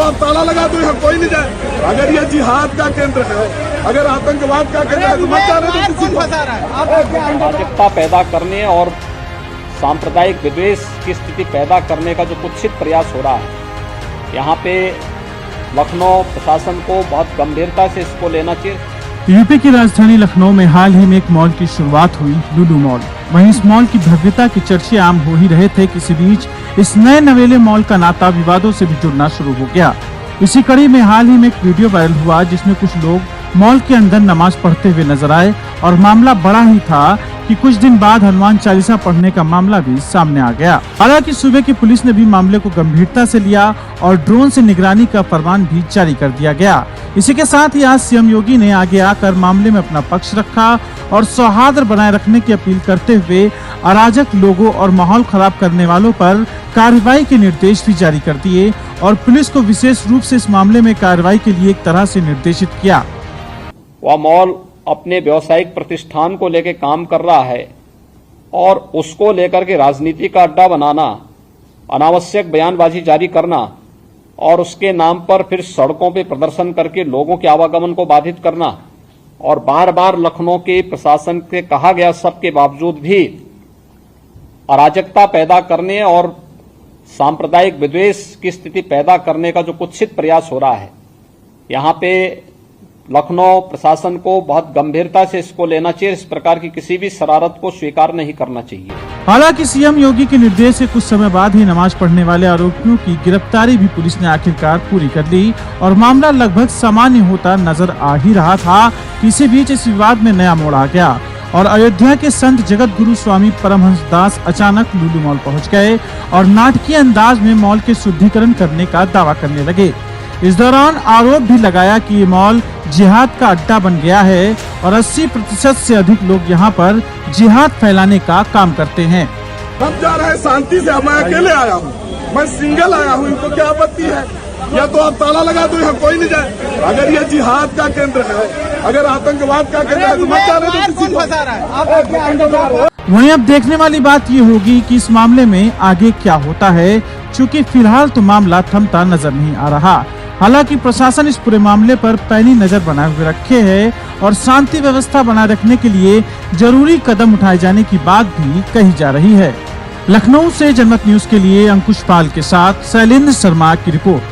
आप ताला लगा दो, यहाँ कोई नहीं जाए। अगर ये जिहाद का केंद्र है, अगर आतंकवाद का केंद्र है तो मत जाने दो किसी को। अराजकता पैदा करने और सांप्रदायिक विद्वेष की स्थिति पैदा करने का जो कुत्सित प्रयास हो रहा है, यहाँ पे लखनऊ प्रशासन को बहुत गंभीरता से इसको लेना चाहिए। यूपी की राजधानी लखनऊ में हाल ही में एक मॉल की शुरुआत हुई, लुलु मॉल। वहीं इस मॉल की भव्यता के चर्चे आम हो ही रहे थे, किसी बीच इस नए नवेले मॉल का नाता विवादों से भी जुड़ना शुरू हो गया। इसी कड़ी में हाल ही में एक वीडियो वायरल हुआ जिसमें कुछ लोग मॉल के अंदर नमाज पढ़ते हुए नजर आए और मामला बड़ा ही था कि कुछ दिन बाद हनुमान चालीसा पढ़ने का मामला भी सामने आ गया। हालांकि सूबे की पुलिस ने भी मामले को गंभीरता से लिया और ड्रोन से निगरानी का फरमान भी जारी कर दिया गया। इसी के साथ ही आज सीएम योगी ने आगे आकर मामले में अपना पक्ष रखा और सौहार्द बनाए रखने की अपील करते हुए अराजक लोगों और माहौल खराब करने वालों पर कार्रवाई के निर्देश भी जारी कर दिए और पुलिस को विशेष रूप से इस मामले में कार्रवाई के लिए एक तरह से निर्देशित किया। वह मॉल अपने व्यावसायिक प्रतिष्ठान को लेकर काम कर रहा है और उसको लेकर के राजनीति का अड्डा बनाना, अनावश्यक बयानबाजी जारी करना और उसके नाम पर फिर सड़कों पे प्रदर्शन करके लोगों के आवागमन को बाधित करना और बार बार लखनऊ के प्रशासन से कहा गया सबके बावजूद भी अराजकता पैदा करने और सांप्रदायिक विद्वेष की स्थिति पैदा करने का जो कुत्सित प्रयास हो रहा है, यहाँ पे लखनऊ प्रशासन को बहुत गंभीरता से इसको लेना चाहिए। इस प्रकार की किसी भी शरारत को स्वीकार नहीं करना चाहिए। हालांकि सीएम योगी के निर्देश से कुछ समय बाद ही नमाज पढ़ने वाले आरोपियों की गिरफ्तारी भी पुलिस ने आखिरकार पूरी कर ली और मामला लगभग सामान्य होता नजर आ ही रहा था। इसी बीच इस विवाद में नया मोड़ आ गया और अयोध्या के संत जगत गुरु स्वामी परमहंस दास अचानक लुलु मॉल पहुंच गए और नाटकीय अंदाज में मॉल के शुद्धिकरण करने का दावा करने लगे। इस दौरान आरोप भी लगाया कि ये मॉल जिहाद का अड्डा बन गया है और 80% से अधिक लोग यहाँ पर जिहाद फैलाने का काम करते हैं। हम जा रहे हैं शांति से, मैं अकेले आया हूँ, मैं सिंगल आया हूँ, इनको क्या आपत्ति है? या तो आप ताला लगा दो, यहाँ कोई नहीं जाए। अगर ये जिहाद का केंद्र है, अगर आतंकवाद का केंद्र है तो मत जाने दो किसी को। वहीं अब देखने वाली बात ये होगी कि इस मामले में आगे क्या होता है, क्योंकि फिलहाल तो मामला थमता नजर नहीं आ रहा। हालांकि प्रशासन इस पूरे मामले पर पैनी नजर बनाए हुए रखे है और शांति व्यवस्था बनाए रखने के लिए जरूरी कदम उठाए जाने की बात भी कही जा रही है। लखनऊ से जनमत न्यूज के लिए अंकुश पाल के साथ शैलेंद्र शर्मा की रिपोर्ट।